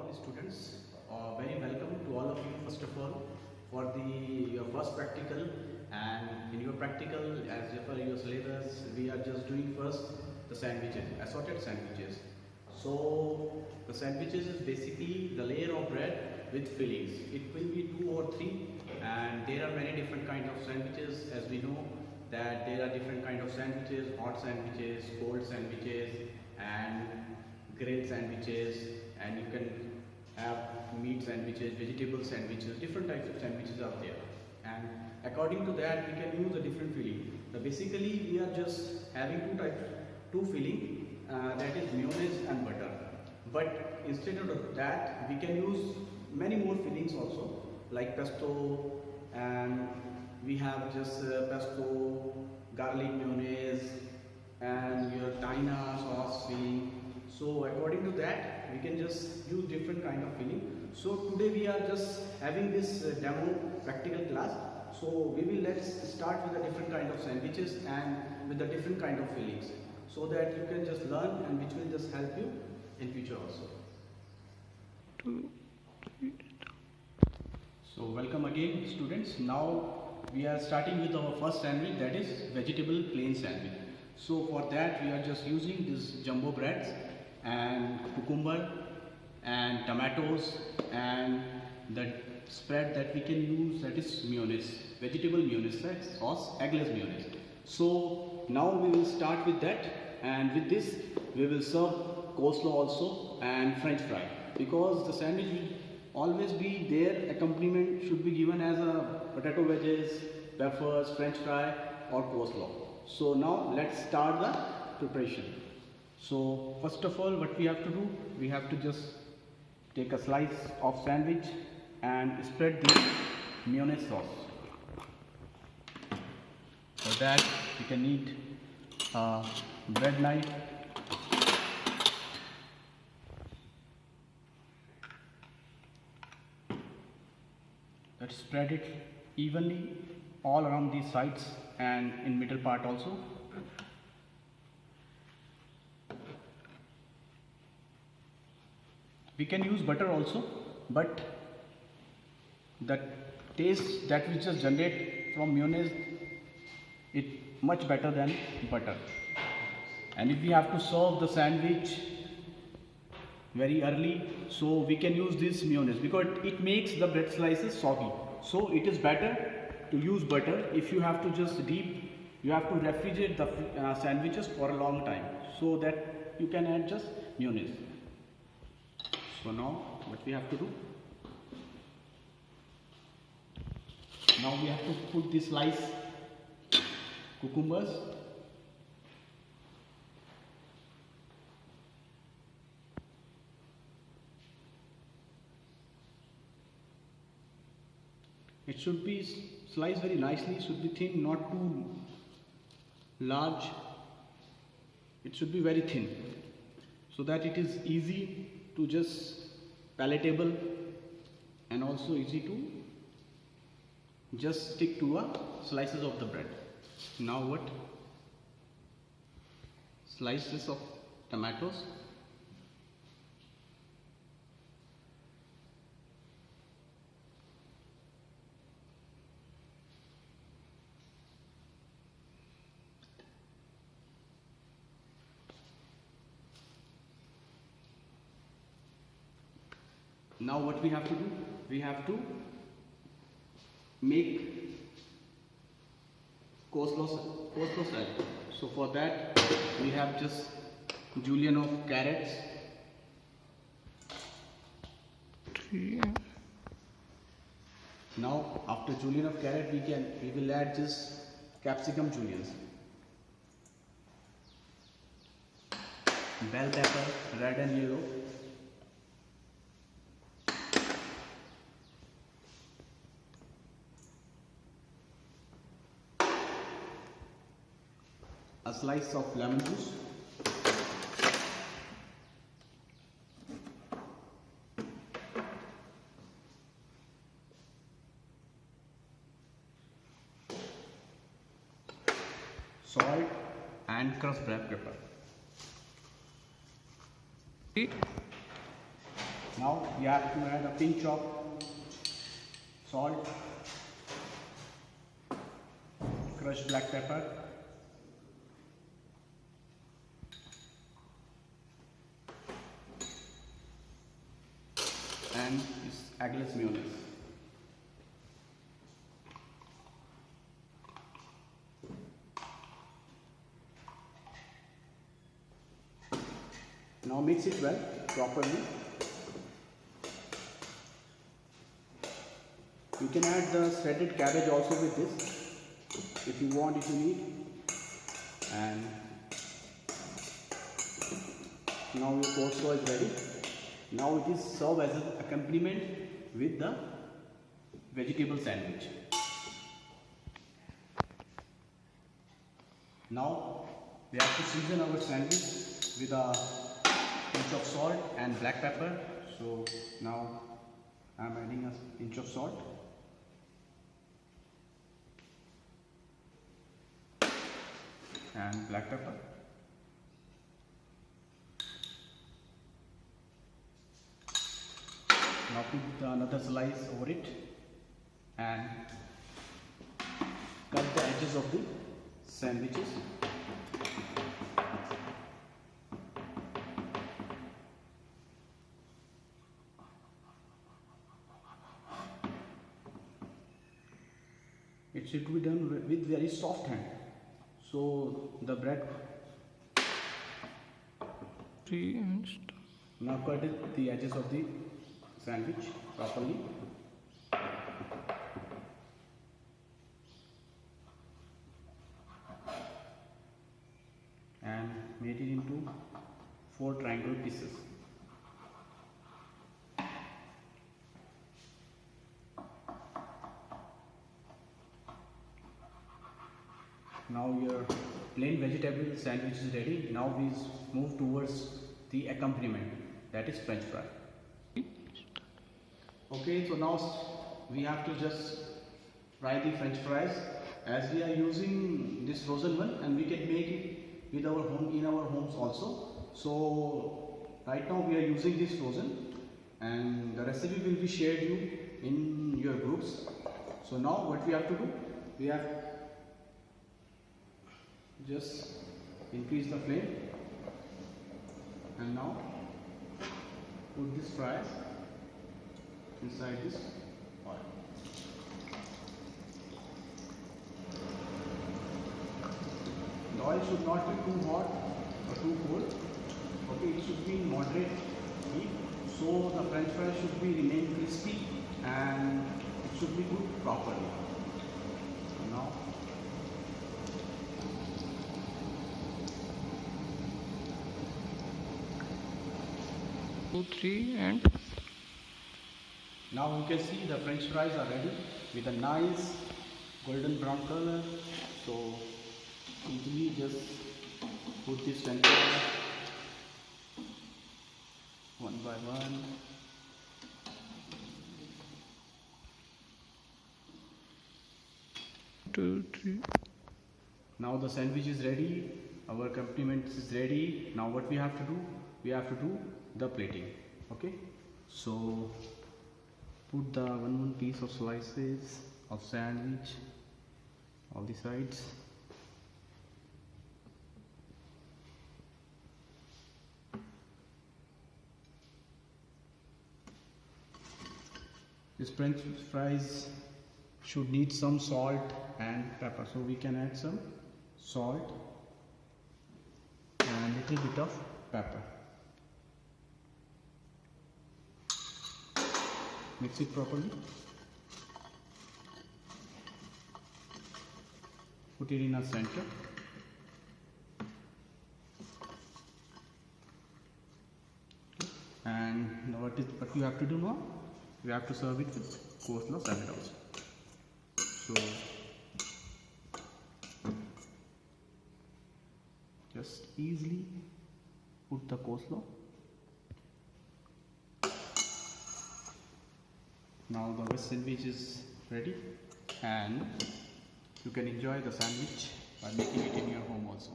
all students. Very welcome to all of you first of all for your first practical, and in your practical as per your syllabus we are just doing first the sandwiches, assorted sandwiches. So the sandwiches is basically the layer of bread with fillings. It will be 2 or 3, and there are many different kind of sandwiches. As we know that there are different kind of sandwiches: hot sandwiches, cold sandwiches, and grilled sandwiches, and you can have meat sandwiches, vegetable sandwiches. Different types of sandwiches are there, and according to that we can use a different filling. Basically we are just having two filling, that is mayonnaise and butter, but instead of that we can use many more fillings also, like pesto, and we have just pesto, garlic mayonnaise, and your taina sauce filling. So according to that we can just use different kind of filling. So today we are just having this demo practical class. So let's start with the different kind of sandwiches and with the different kind of fillings, so that you can just learn, and which will just help you in future also. So welcome again students. Now we are starting with our first sandwich, that is vegetable plain sandwich. So for that we are just using this jumbo breads and cucumber and tomatoes, and the spread that we can use, that is mayonnaise, vegetable mayonnaise sauce, eggless mayonnaise. So now we will start with that, and with this we will serve coleslaw also and french fry, because the sandwich will always be there. Accompaniment should be given as a potato wedges, peppers, french fry or coleslaw. So now let's start the preparation. So first of all, what we have to do, we have to just take a slice of sandwich and spread the mayonnaise sauce. For that you can need a bread knife, let's spread it evenly all around these sides and in middle part also. We can use butter also, but the taste that we just generate from mayonnaise is much better than butter. And if we have to serve the sandwich very early, so we can use this mayonnaise because it makes the bread slices soggy. So it is better to use butter. If you have to just you have to refrigerate the sandwiches for a long time, so that you can add just mayonnaise. So now what we have to do, now we have to put this slice cucumbers, it should be sliced very nicely, should be thin, not too large. It should be very thin, so that it is easy to just palatable, and also easy to just stick to slices of the bread. Now what? Slices of tomatoes, now what we have to do, we have to make coleslaw salad. So for that we have just julienne of carrots, now after julienne of carrot we will add just capsicum juliennes, bell pepper, red and yellow, a slice of lemon juice, salt and crushed black pepper. Now you have to add a pinch of salt, crushed black pepper, and this eggless mayonnaise. Now mix it well properly. You can add the shredded cabbage also with this if you want, if you need. And now your coleslaw is ready. Now it is served as an accompaniment with the vegetable sandwich. Now we have to season our sandwich with a pinch of salt and black pepper. So now I am adding a pinch of salt and black pepper. Now put another slice over it and cut the edges of the sandwiches. It should be done with very soft hand, so the bread. Now cut the edges of the sandwich properly. And made it into 4 triangle pieces. Now your plain vegetable sandwich is ready. Now we move towards the accompaniment, that is French fry. Okay, so now we have to just fry the French fries, as we are using this frozen one, and we can make it with our home in our homes also. So right now we are using this frozen, and the recipe will be shared you in your groups. So now what we have to do, we have just increase the flame, and now put this fries inside this oil. The oil should not be too hot or too cold. Okay, it should be in moderate heat, so the French fries should be remain crispy and it should be cooked properly. So now and now you can see the French fries are ready with a nice golden brown color. So easily just put this French fries one by one. Two, three. Now the sandwich is ready, our accompaniment is ready. Now what we have to do? We have to do the plating. Okay, so put the one piece of slices of sandwich all the sides. This French fries should need some salt and pepper, so we can add some salt and little bit of pepper. Mix it properly. Put it in a center. Okay. And now what you have to do now? You have to serve it with coleslaw salad also. So just easily put the coleslaw. Now the veg sandwich is ready, and you can enjoy the sandwich by making it in your home also.